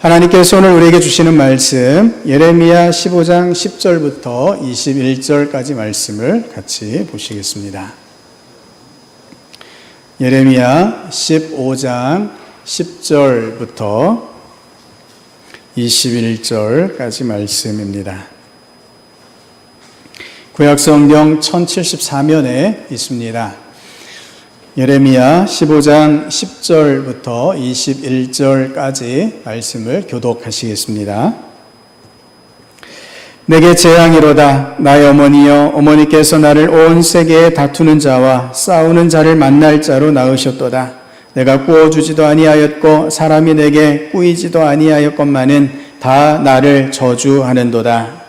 하나님께서 오늘 우리에게 주시는 말씀 예레미야 15장 10절부터 21절까지 말씀을 같이 보시겠습니다. 예레미야 15장 10절부터 21절까지 말씀입니다. 구약성경 1074면에 있습니다. 예레미야 15장 10절부터 21절까지 말씀을 교독하시겠습니다. 내게 재앙이로다. 나의 어머니여, 어머니께서 나를 온 세계에 다투는 자와 싸우는 자를 만날 자로 낳으셨도다. 내가 꾸어주지도 아니하였고 사람이 내게 꾸이지도 아니하였건만은 다 나를 저주하는도다.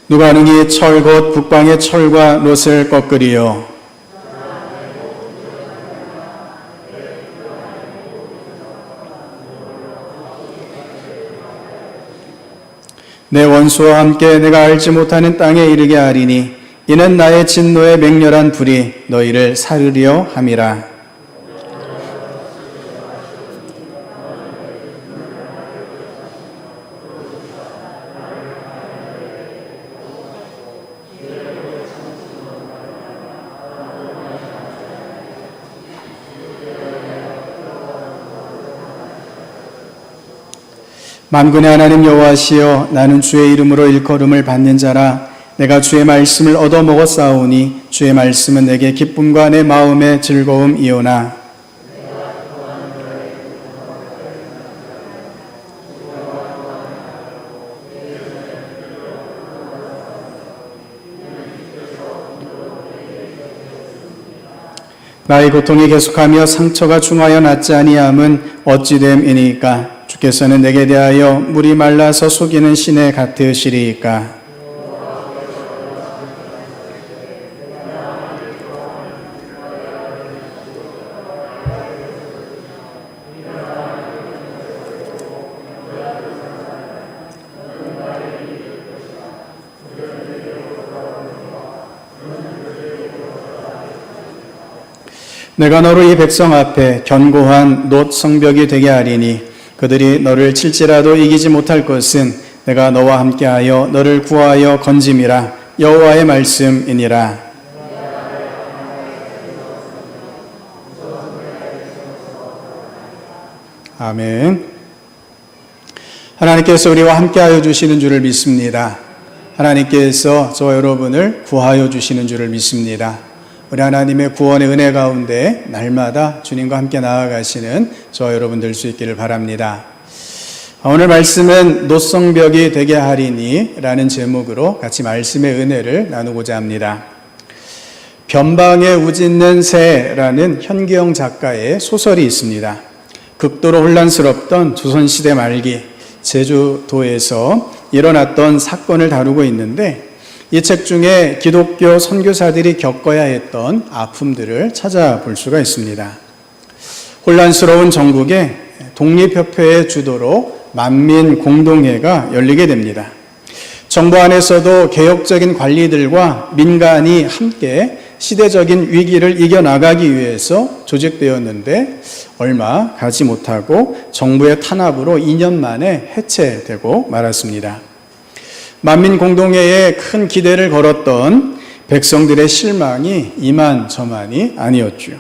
누가 능히 철 곧 북방의 철과 롯을 꺾으리요. 내 원수와 함께 내가 알지 못하는 땅에 이르게 하리니 이는 나의 진노의 맹렬한 불이 너희를 사르려 함이라. 만군의 하나님 여호와시여, 나는 주의 이름으로 일컬음을 받는 자라. 내가 주의 말씀을 얻어먹었사오니 주의 말씀은 내게 기쁨과 내 마음의 즐거움이오나. 나의 고통이 계속하며 상처가 중하여 낫지 아니함은 어찌 됨이니까. 주께서는 내게 대하여 물이 말라서 속이는 시내 같으시리이까. 내가 너로 이 백성 앞에 견고한 놋 성벽이 되게 하리니 그들이 너를 칠지라도 이기지 못할 것은 내가 너와 함께하여 너를 구하여 건짐이라. 여호와의 말씀이니라. 아멘. 하나님께서 우리와 함께하여 주시는 줄을 믿습니다. 하나님께서 저와 여러분을 구하여 주시는 줄을 믿습니다. 우리 하나님의 구원의 은혜 가운데 날마다 주님과 함께 나아가시는 저와 여러분 될 수 있기를 바랍니다. 오늘 말씀은 놋성벽이 되게 하리니 라는 제목으로 같이 말씀의 은혜를 나누고자 합니다. 변방에 우짖는 새라는 현기영 작가의 소설이 있습니다. 극도로 혼란스럽던 조선시대 말기 제주도에서 일어났던 사건을 다루고 있는데, 이 책 중에 기독교 선교사들이 겪어야 했던 아픔들을 찾아볼 수가 있습니다. 혼란스러운 전국에 독립협회의 주도로 만민공동회가 열리게 됩니다. 정부 안에서도 개혁적인 관리들과 민간이 함께 시대적인 위기를 이겨나가기 위해서 조직되었는데 얼마 가지 못하고 정부의 탄압으로 2년 만에 해체되고 말았습니다. 만민공동회에 큰 기대를 걸었던 백성들의 실망이 이만저만이 아니었죠.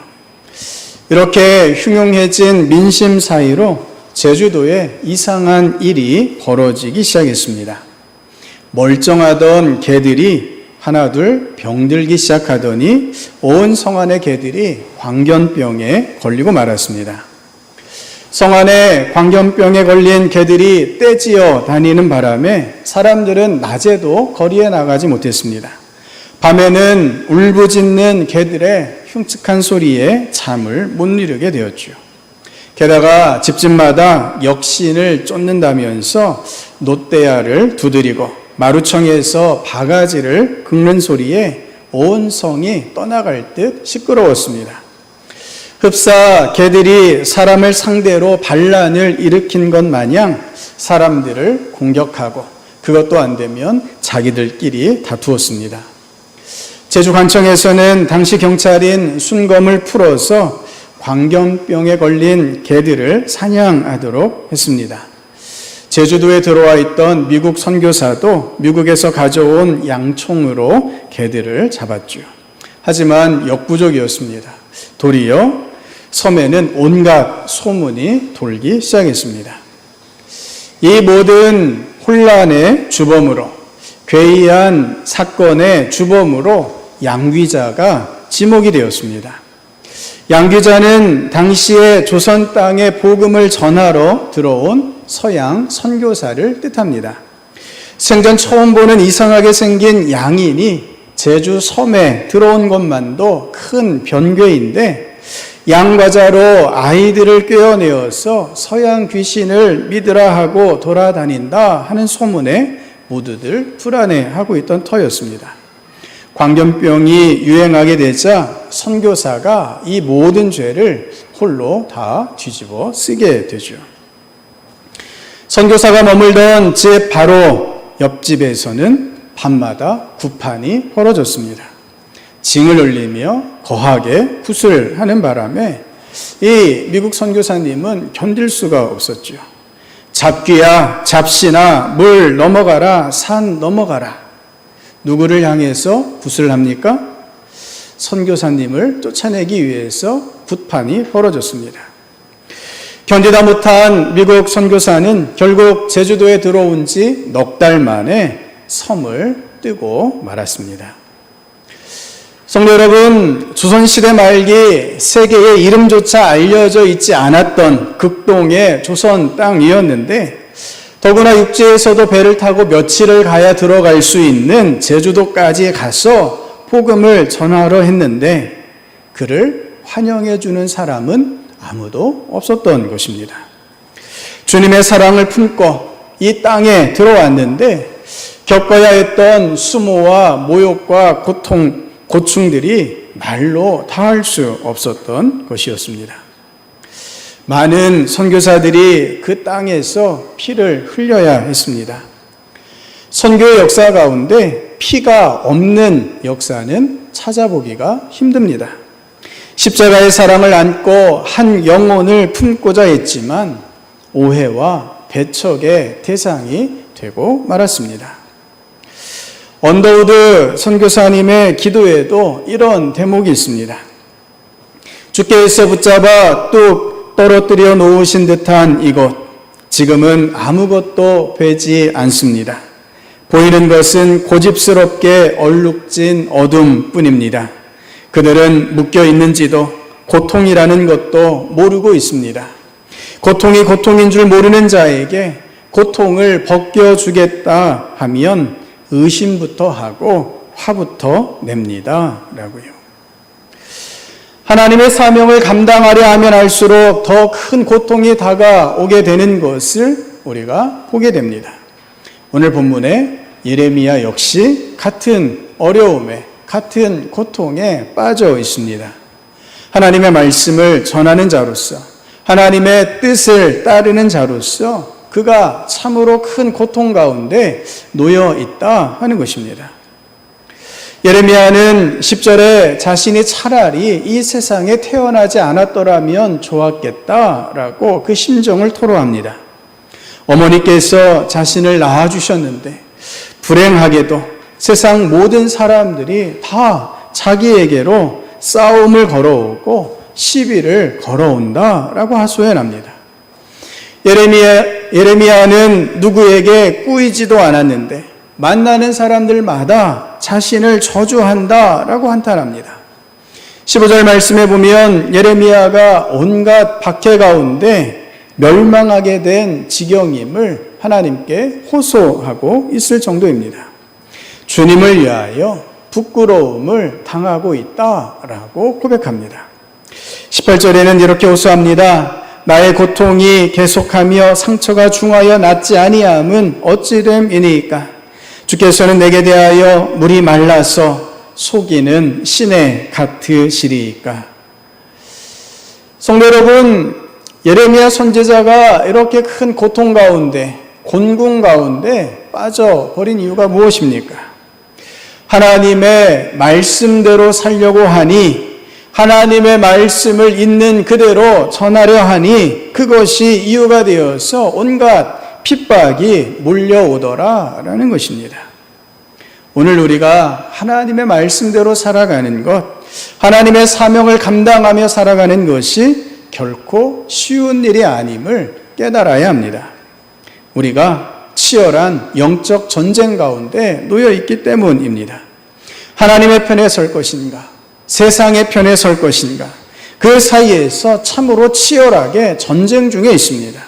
이렇게 흉흉해진 민심 사이로 제주도에 이상한 일이 벌어지기 시작했습니다. 멀쩡하던 개들이 하나둘 병들기 시작하더니 온 성안의 개들이 광견병에 걸리고 말았습니다. 성안에 광견병에 걸린 개들이 떼지어 다니는 바람에 사람들은 낮에도 거리에 나가지 못했습니다. 밤에는 울부짖는 개들의 흉측한 소리에 잠을 못 이루게 되었죠. 게다가 집집마다 역신을 쫓는다면서 놋대야를 두드리고 마루청에서 바가지를 긁는 소리에 온 성이 떠나갈 듯 시끄러웠습니다. 흡사 개들이 사람을 상대로 반란을 일으킨 것 마냥 사람들을 공격하고 그것도 안 되면 자기들끼리 다투었습니다. 제주관청에서는 당시 경찰인 순검을 풀어서 광견병에 걸린 개들을 사냥하도록 했습니다. 제주도에 들어와 있던 미국 선교사도 미국에서 가져온 양총으로 개들을 잡았죠. 하지만 역부족이었습니다. 도리어 섬에는 온갖 소문이 돌기 시작했습니다. 이 모든 혼란의 주범으로, 괴이한 사건의 주범으로 양귀자가 지목이 되었습니다. 양귀자는 당시에 조선 땅에 복음을 전하러 들어온 서양 선교사를 뜻합니다. 생전 처음 보는 이상하게 생긴 양인이 제주 섬에 들어온 것만도 큰 변괴인데 양과자로 아이들을 꿰어내어서 서양 귀신을 믿으라 하고 돌아다닌다 하는 소문에 모두들 불안해하고 있던 터였습니다. 광견병이 유행하게 되자 선교사가 이 모든 죄를 홀로 다 뒤집어 쓰게 되죠. 선교사가 머물던 집 바로 옆집에서는 밤마다 구판이 벌어졌습니다. 징을 울리며 거하게 구슬하는 바람에 이 미국 선교사님은 견딜 수가 없었죠. 잡귀야, 잡시나 물 넘어가라, 산 넘어가라. 누구를 향해서 구슬합니까? 선교사님을 쫓아내기 위해서 굿판이 벌어졌습니다. 견디다 못한 미국 선교사는 결국 제주도에 들어온 지 넉 달 만에 섬을 뜨고 말았습니다. 성도 여러분, 조선시대 말기 세계에 이름조차 알려져 있지 않았던 극동의 조선 땅이었는데 더구나 육지에서도 배를 타고 며칠을 가야 들어갈 수 있는 제주도까지 가서 복음을 전하러 했는데 그를 환영해 주는 사람은 아무도 없었던 것입니다. 주님의 사랑을 품고 이 땅에 들어왔는데 겪어야 했던 수모와 모욕과 고충들이 말로 다할 수 없었던 것이었습니다. 많은 선교사들이 그 땅에서 피를 흘려야 했습니다. 선교의 역사 가운데 피가 없는 역사는 찾아보기가 힘듭니다. 십자가의 사랑을 안고 한 영혼을 품고자 했지만 오해와 배척의 대상이 되고 말았습니다. 언더우드 선교사님의 기도에도 이런 대목이 있습니다. 주께서 붙잡아 뚝 떨어뜨려 놓으신 듯한 이곳, 지금은 아무것도 되지 않습니다. 보이는 것은 고집스럽게 얼룩진 어둠뿐입니다. 그들은 묶여 있는지도 고통이라는 것도 모르고 있습니다. 고통이 고통인 줄 모르는 자에게 고통을 벗겨주겠다 하면 의심부터 하고 화부터 냅니다. 라고요. 하나님의 사명을 감당하려 하면 할수록 더 큰 고통이 다가오게 되는 것을 우리가 보게 됩니다. 오늘 본문에 예레미야 역시 같은 어려움에, 같은 고통에 빠져 있습니다. 하나님의 말씀을 전하는 자로서, 하나님의 뜻을 따르는 자로서 그가 참으로 큰 고통 가운데 놓여 있다 하는 것입니다. 예레미야는 10절에 자신이 차라리 이 세상에 태어나지 않았더라면 좋았겠다라고 그 심정을 토로합니다. 어머니께서 자신을 낳아주셨는데 불행하게도 세상 모든 사람들이 다 자기에게로 싸움을 걸어오고 시비를 걸어온다라고 하소연합니다. 예레미야는 누구에게 꾸이지도 않았는데 만나는 사람들마다 자신을 저주한다라고 한탄합니다. 15절 말씀에 보면 예레미야가 온갖 박해 가운데 멸망하게 된 지경임을 하나님께 호소하고 있을 정도입니다. 주님을 위하여 부끄러움을 당하고 있다라고 고백합니다. 18절에는 이렇게 호소합니다. 나의 고통이 계속하며 상처가 중하여 낫지 아니함은 어찌됨이니까. 주께서는 내게 대하여 물이 말라서 속이는 신에 같으시리이까. 성도 여러분, 예레미야 선지자가 이렇게 큰 고통 가운데, 곤궁 가운데 빠져버린 이유가 무엇입니까? 하나님의 말씀대로 살려고 하니, 하나님의 말씀을 있는 그대로 전하려 하니 그것이 이유가 되어서 온갖 핍박이 몰려오더라라는 것입니다. 오늘 우리가 하나님의 말씀대로 살아가는 것, 하나님의 사명을 감당하며 살아가는 것이 결코 쉬운 일이 아님을 깨달아야 합니다. 우리가 치열한 영적 전쟁 가운데 놓여 있기 때문입니다. 하나님의 편에 설 것인가? 세상의 편에 설 것인가? 그 사이에서 참으로 치열하게 전쟁 중에 있습니다.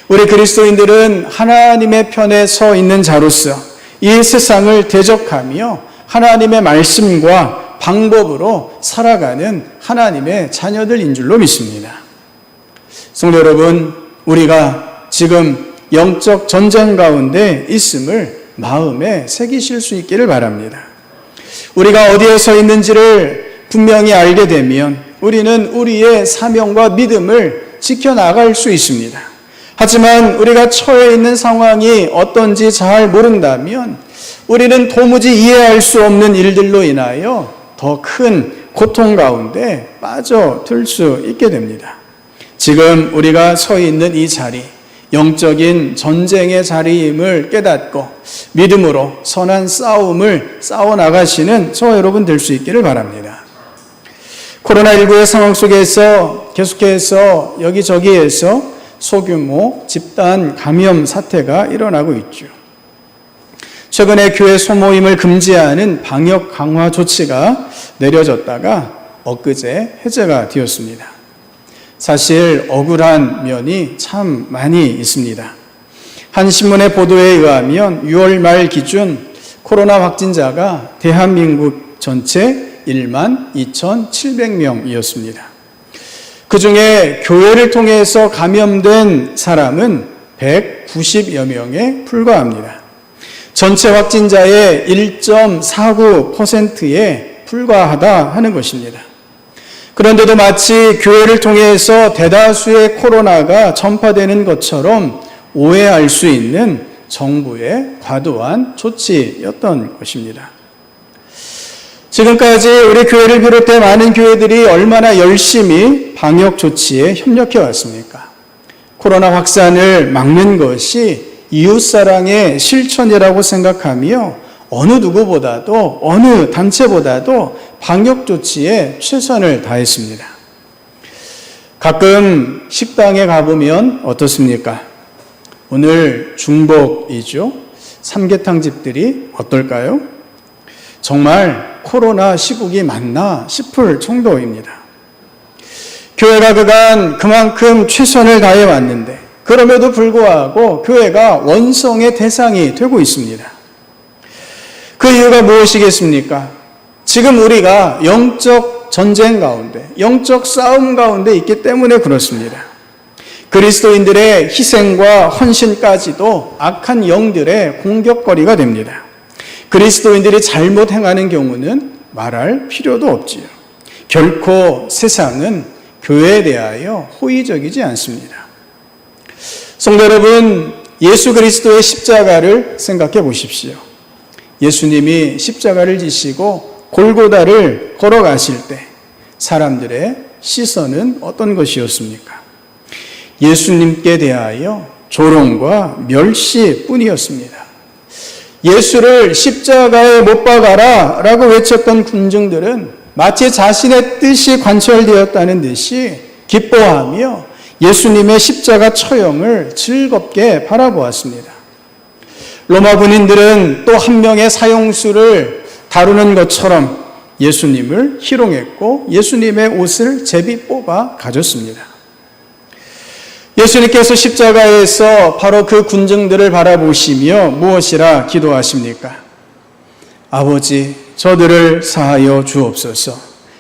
우리 그리스도인들은 하나님의 편에 서 있는 자로서 이 세상을 대적하며 하나님의 말씀과 방법으로 살아가는 하나님의 자녀들인 줄로 믿습니다. 성도 여러분, 우리가 지금 영적 전쟁 가운데 있음을 마음에 새기실 수 있기를 바랍니다. 우리가 어디에 서 있는지를 분명히 알게 되면 우리는 우리의 사명과 믿음을 지켜나갈 수 있습니다. 하지만 우리가 처해 있는 상황이 어떤지 잘 모른다면 우리는 도무지 이해할 수 없는 일들로 인하여 더 큰 고통 가운데 빠져들 수 있게 됩니다. 지금 우리가 서 있는 이 자리, 영적인 전쟁의 자리임을 깨닫고 믿음으로 선한 싸움을 싸워나가시는 저와 여러분 될 수 있기를 바랍니다. 코로나19의 상황 속에서 계속해서 여기저기에서 소규모 집단 감염 사태가 일어나고 있죠. 최근에 교회 소모임을 금지하는 방역 강화 조치가 내려졌다가 엊그제 해제가 되었습니다. 사실 억울한 면이 참 많이 있습니다. 한 신문의 보도에 의하면 6월 말 기준 코로나 확진자가 대한민국 전체 1만 2,700명이었습니다. 그 중에 교회를 통해서 감염된 사람은 190여 명에 불과합니다. 전체 확진자의 1.49%에 불과하다 하는 것입니다. 그런데도 마치 교회를 통해서 대다수의 코로나가 전파되는 것처럼 오해할 수 있는 정부의 과도한 조치였던 것입니다. 지금까지 우리 교회를 비롯해 많은 교회들이 얼마나 열심히 방역 조치에 협력해 왔습니까? 코로나 확산을 막는 것이 이웃사랑의 실천이라고 생각하며 어느 누구보다도 어느 단체보다도 방역 조치에 최선을 다했습니다. 가끔 식당에 가보면 어떻습니까? 오늘 중복이죠. 삼계탕 집들이 어떨까요? 정말 코로나 시국이 맞나 싶을 정도입니다. 교회가 그만큼 최선을 다해 왔는데 그럼에도 불구하고 교회가 원성의 대상이 되고 있습니다. 그 이유가 무엇이겠습니까? 지금 우리가 영적 전쟁 가운데, 영적 싸움 가운데 있기 때문에 그렇습니다. 그리스도인들의 희생과 헌신까지도 악한 영들의 공격거리가 됩니다. 그리스도인들이 잘못 행하는 경우는 말할 필요도 없지요. 결코 세상은 교회에 대하여 호의적이지 않습니다. 성도 여러분, 예수 그리스도의 십자가를 생각해 보십시오. 예수님이 십자가를 지시고 골고다를 걸어가실 때 사람들의 시선은 어떤 것이었습니까? 예수님께 대하여 조롱과 멸시뿐이었습니다. 예수를 십자가에 못 박아라 라고 외쳤던 군중들은 마치 자신의 뜻이 관철되었다는 듯이 기뻐하며 예수님의 십자가 처형을 즐겁게 바라보았습니다. 로마 군인들은 또 한 명의 사형수를 다루는 것처럼 예수님을 희롱했고 예수님의 옷을 제비 뽑아 가졌습니다. 예수님께서 십자가에서 바로 그 군중들을 바라보시며 무엇이라 기도하십니까? 아버지, 저들을 사하여 주옵소서.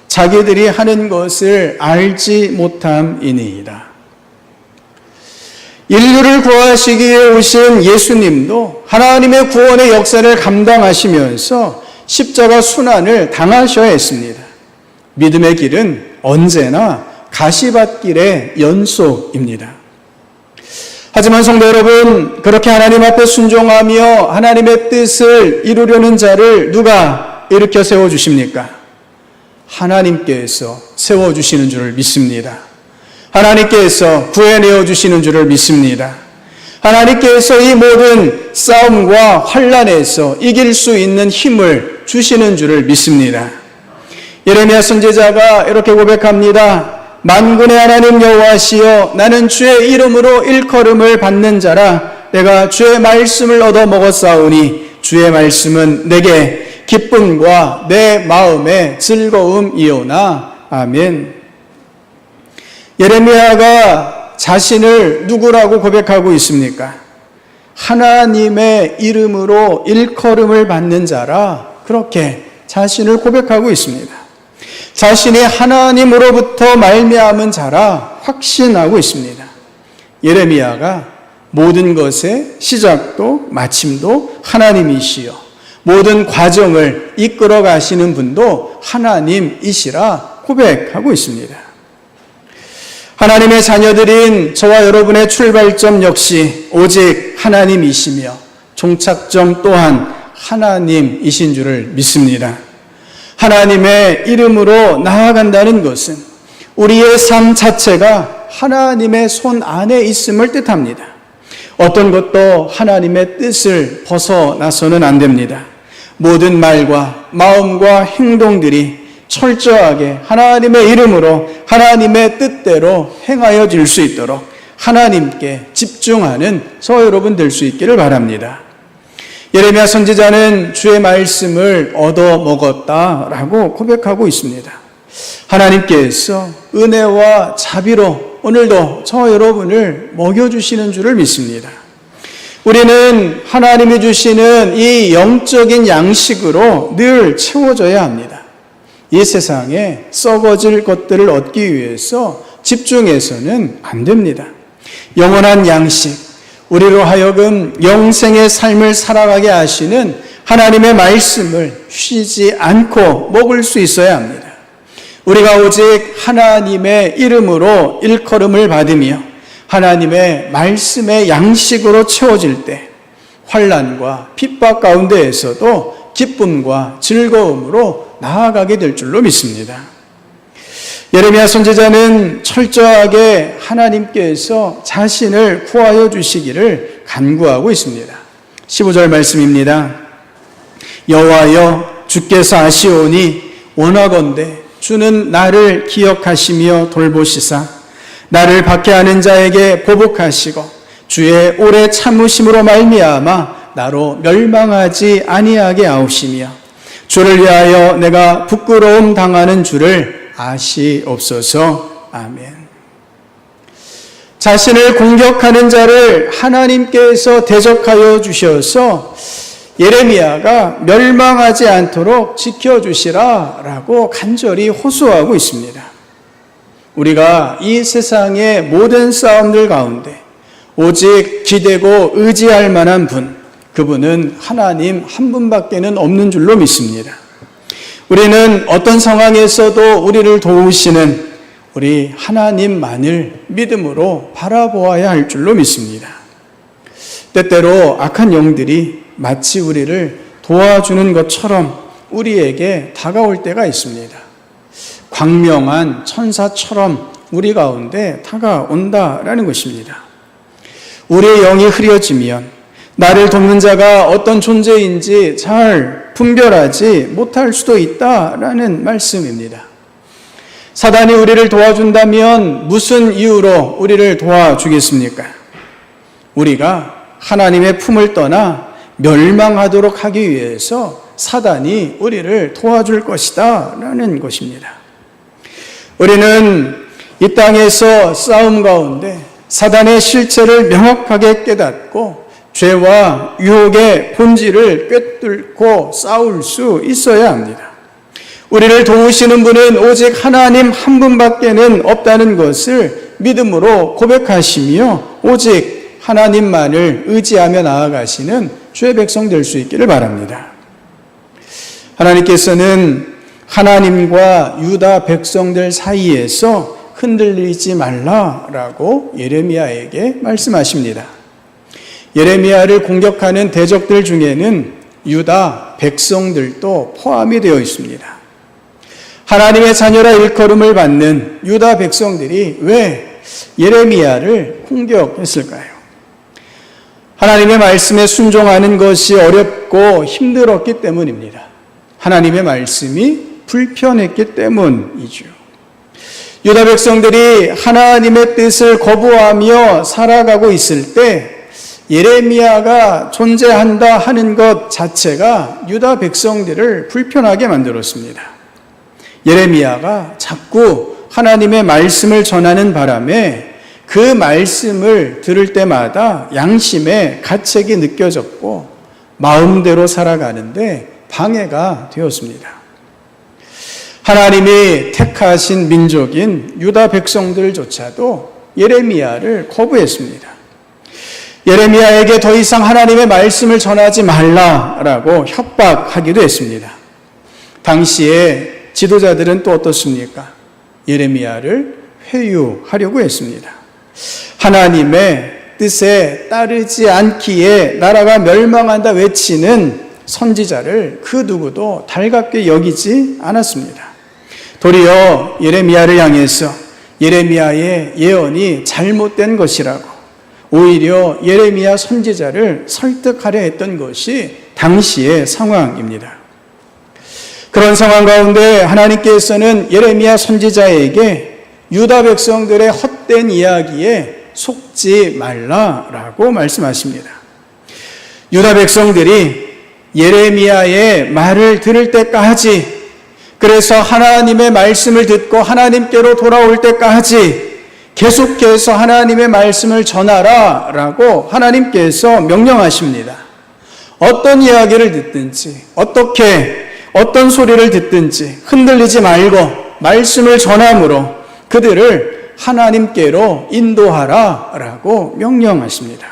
자기들이 하는 것을 알지 못함이니이다. 인류를 구하시기 위해 오신 예수님도 하나님의 구원의 역사를 감당하시면서 십자가 순환을 당하셔야 했습니다. 믿음의 길은 언제나 가시밭길의 연속입니다. 하지만 성도 여러분, 그렇게 하나님 앞에 순종하며 하나님의 뜻을 이루려는 자를 누가 일으켜 세워주십니까? 하나님께서 세워주시는 줄을 믿습니다. 하나님께서 구해내어 주시는 줄을 믿습니다. 하나님께서 이 모든 싸움과 환난에서 이길 수 있는 힘을 주시는 줄을 믿습니다. 예레미야 선지자가 이렇게 고백합니다. 만군의 하나님 여호와시여, 나는 주의 이름으로 일컬음을 받는 자라. 내가 주의 말씀을 얻어 먹었사오니 주의 말씀은 내게 기쁨과 내 마음의 즐거움이오나. 아멘. 예레미야가 자신을 누구라고 고백하고 있습니까? 하나님의 이름으로 일컬음을 받는 자라, 그렇게 자신을 고백하고 있습니다. 자신이 하나님으로부터 말미암은 자라 확신하고 있습니다. 예레미야가 모든 것의 시작도 마침도 하나님이시여, 모든 과정을 이끌어 가시는 분도 하나님이시라 고백하고 있습니다. 하나님의 자녀들인 저와 여러분의 출발점 역시 오직 하나님이시며 종착점 또한 하나님이신 줄을 믿습니다. 하나님의 이름으로 나아간다는 것은 우리의 삶 자체가 하나님의 손 안에 있음을 뜻합니다. 어떤 것도 하나님의 뜻을 벗어나서는 안 됩니다. 모든 말과 마음과 행동들이 철저하게 하나님의 이름으로 하나님의 뜻대로 행하여질 수 있도록 하나님께 집중하는 저 여러분 될 수 있기를 바랍니다. 예레미야 선지자는 주의 말씀을 얻어 먹었다라고 고백하고 있습니다. 하나님께서 은혜와 자비로 오늘도 저 여러분을 먹여주시는 줄을 믿습니다. 우리는 하나님이 주시는 이 영적인 양식으로 늘 채워져야 합니다. 이 세상에 썩어질 것들을 얻기 위해서 집중해서는 안 됩니다. 영원한 양식, 우리로 하여금 영생의 삶을 살아가게 하시는 하나님의 말씀을 쉬지 않고 먹을 수 있어야 합니다. 우리가 오직 하나님의 이름으로 일컬음을 받으며 하나님의 말씀의 양식으로 채워질 때 환난과 핍박 가운데에서도 기쁨과 즐거움으로 나아가게 될 줄로 믿습니다. 예레미야 선지자는 철저하게 하나님께서 자신을 구하여 주시기를 간구하고 있습니다. 15절 말씀입니다. 여호와여, 주께서 아시오니 원하건대 주는 나를 기억하시며 돌보시사 나를 박해하는 자에게 보복하시고 주의 오래 참으심으로 말미암아 나로 멸망하지 아니하게 하옵시며 주를 위하여 내가 부끄러움 당하는 줄을 아시옵소서. 아멘. 자신을 공격하는 자를 하나님께서 대적하여 주셔서 예레미야가 멸망하지 않도록 지켜주시라 라고 간절히 호소하고 있습니다. 우리가 이 세상의 모든 싸움들 가운데 오직 기대고 의지할 만한 분, 그분은 하나님 한 분밖에는 없는 줄로 믿습니다. 우리는 어떤 상황에서도 우리를 도우시는 우리 하나님만을 믿음으로 바라보아야 할 줄로 믿습니다. 때때로 악한 영들이 마치 우리를 도와주는 것처럼 우리에게 다가올 때가 있습니다. 광명한 천사처럼 우리 가운데 다가온다라는 것입니다. 우리의 영이 흐려지면 나를 돕는 자가 어떤 존재인지 잘 분별하지 못할 수도 있다라는 말씀입니다. 사단이 우리를 도와준다면 무슨 이유로 우리를 도와주겠습니까? 우리가 하나님의 품을 떠나 멸망하도록 하기 위해서 사단이 우리를 도와줄 것이다 라는 것입니다. 우리는 이 땅에서 싸움 가운데 사단의 실체를 명확하게 깨닫고 죄와 유혹의 본질을 꿰뚫고 싸울 수 있어야 합니다. 우리를 도우시는 분은 오직 하나님 한 분밖에는 없다는 것을 믿음으로 고백하시며 오직 하나님만을 의지하며 나아가시는 주의 백성 될 수 있기를 바랍니다. 하나님께서는 하나님과 유다 백성들 사이에서 흔들리지 말라라고 예레미야에게 말씀하십니다. 예레미야를 공격하는 대적들 중에는 유다 백성들도 포함이 되어 있습니다. 하나님의 자녀라 일컬음을 받는 유다 백성들이 왜 예레미야를 공격했을까요? 하나님의 말씀에 순종하는 것이 어렵고 힘들었기 때문입니다. 하나님의 말씀이 불편했기 때문이죠. 유다 백성들이 하나님의 뜻을 거부하며 살아가고 있을 때 예레미야가 존재한다 하는 것 자체가 유다 백성들을 불편하게 만들었습니다. 예레미야가 자꾸 하나님의 말씀을 전하는 바람에 그 말씀을 들을 때마다 양심의 가책이 느껴졌고 마음대로 살아가는데 방해가 되었습니다. 하나님이 택하신 민족인 유다 백성들조차도 예레미야를 거부했습니다. 예레미야에게 더 이상 하나님의 말씀을 전하지 말라라고 협박하기도 했습니다. 당시에 지도자들은 또 어떻습니까? 예레미야를 회유하려고 했습니다. 하나님의 뜻에 따르지 않기에 나라가 멸망한다 외치는 선지자를 그 누구도 달갑게 여기지 않았습니다. 도리어 예레미야를 향해서 예레미야의 예언이 잘못된 것이라고 오히려 예레미야 선지자를 설득하려 했던 것이 당시의 상황입니다. 그런 상황 가운데 하나님께서는 예레미야 선지자에게 유다 백성들의 헛된 이야기에 속지 말라라고 말씀하십니다. 유다 백성들이 예레미야의 말을 들을 때까지, 그래서 하나님의 말씀을 듣고 하나님께로 돌아올 때까지 계속해서 하나님의 말씀을 전하라 라고 하나님께서 명령하십니다. 어떤 이야기를 듣든지 어떤 소리를 듣든지 흔들리지 말고 말씀을 전함으로 그들을 하나님께로 인도하라 라고 명령하십니다.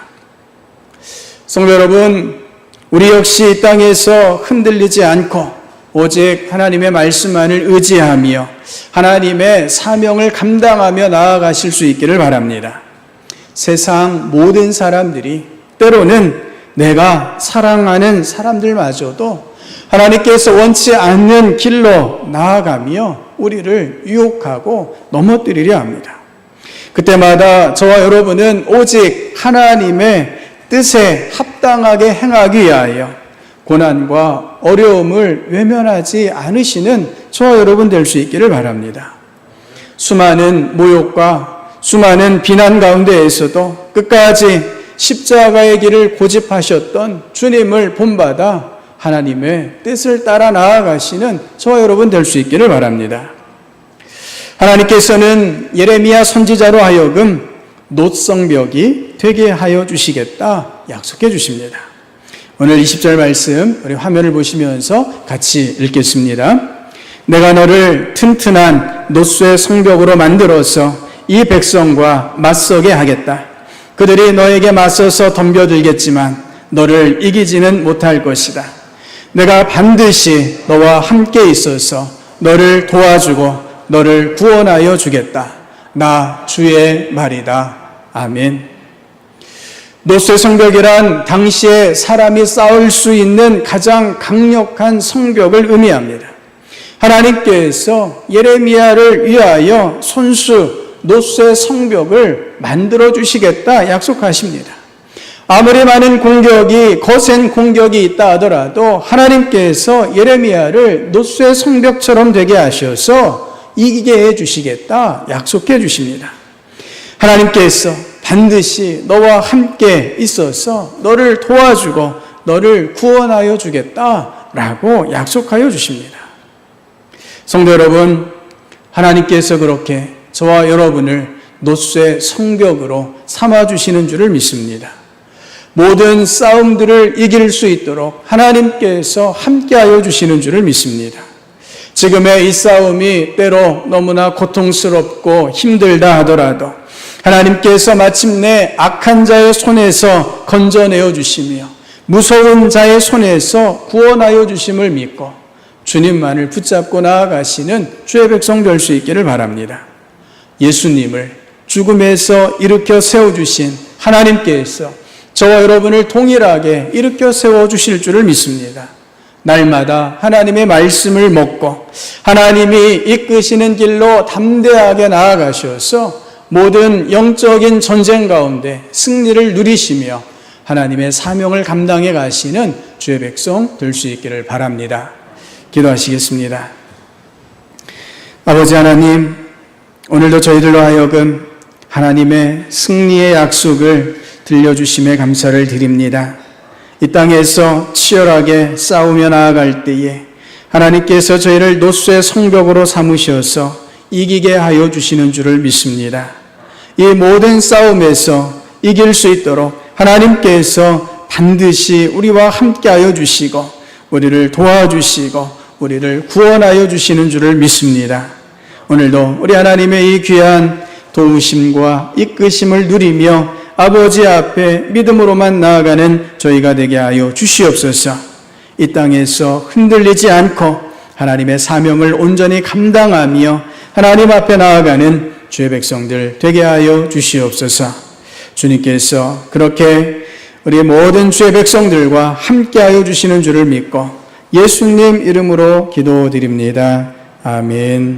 성도 여러분, 우리 역시 이 땅에서 흔들리지 않고 오직 하나님의 말씀만을 의지하며 하나님의 사명을 감당하며 나아가실 수 있기를 바랍니다. 세상 모든 사람들이 때로는 내가 사랑하는 사람들마저도 하나님께서 원치 않는 길로 나아가며 우리를 유혹하고 넘어뜨리려 합니다. 그때마다 저와 여러분은 오직 하나님의 뜻에 합당하게 행하기 위하여 고난과 어려움을 외면하지 않으시는 저와 여러분 될 수 있기를 바랍니다. 수많은 모욕과 수많은 비난 가운데에서도 끝까지 십자가의 길을 고집하셨던 주님을 본받아 하나님의 뜻을 따라 나아가시는 저와 여러분 될 수 있기를 바랍니다. 하나님께서는 예레미야 선지자로 하여금 놋성벽이 되게 하여 주시겠다 약속해 주십니다. 오늘 20절 말씀 우리 화면을 보시면서 같이 읽겠습니다. 내가 너를 튼튼한 놋쇠 성벽으로 만들어서 이 백성과 맞서게 하겠다. 그들이 너에게 맞서서 덤벼들겠지만 너를 이기지는 못할 것이다. 내가 반드시 너와 함께 있어서 너를 도와주고 너를 구원하여 주겠다. 나 주의 말이다. 아멘. 놋쇠 성벽이란 당시에 사람이 쌓을 수 있는 가장 강력한 성벽을 의미합니다. 하나님께서 예레미야를 위하여 손수 놋쇠 성벽을 만들어 주시겠다 약속하십니다. 아무리 많은 공격이, 거센 공격이 있다 하더라도 하나님께서 예레미야를 놋쇠 성벽처럼 되게 하셔서 이기게 해 주시겠다 약속해 주십니다. 하나님께서 반드시 너와 함께 있어서 너를 도와주고 너를 구원하여 주겠다라고 약속하여 주십니다. 성도 여러분, 하나님께서 그렇게 저와 여러분을 놋쇠 성벽으로 삼아주시는 줄을 믿습니다. 모든 싸움들을 이길 수 있도록 하나님께서 함께하여 주시는 줄을 믿습니다. 지금의 이 싸움이 때로 너무나 고통스럽고 힘들다 하더라도 하나님께서 마침내 악한 자의 손에서 건져내어 주시며 무서운 자의 손에서 구원하여 주심을 믿고 주님만을 붙잡고 나아가시는 주의 백성 될 수 있기를 바랍니다. 예수님을 죽음에서 일으켜 세워주신 하나님께서 저와 여러분을 동일하게 일으켜 세워주실 줄을 믿습니다. 날마다 하나님의 말씀을 먹고 하나님이 이끄시는 길로 담대하게 나아가셔서 모든 영적인 전쟁 가운데 승리를 누리시며 하나님의 사명을 감당해 가시는 주의 백성 될 수 있기를 바랍니다. 기도하시겠습니다. 아버지 하나님, 오늘도 저희들로 하여금 하나님의 승리의 약속을 들려주심에 감사를 드립니다. 이 땅에서 치열하게 싸우며 나아갈 때에 하나님께서 저희를 노수의 성벽으로 삼으셔서 이기게 하여 주시는 줄을 믿습니다. 이 모든 싸움에서 이길 수 있도록 하나님께서 반드시 우리와 함께하여 주시고 우리를 도와주시고 우리를 구원하여 주시는 줄을 믿습니다. 오늘도 우리 하나님의 이 귀한 도우심과 이끄심을 누리며 아버지 앞에 믿음으로만 나아가는 저희가 되게 하여 주시옵소서. 이 땅에서 흔들리지 않고 하나님의 사명을 온전히 감당하며 하나님 앞에 나아가는 주의 백성들 되게 하여 주시옵소서. 주님께서 그렇게 우리 모든 주의 백성들과 함께하여 주시는 줄을 믿고 예수님 이름으로 기도드립니다. 아멘.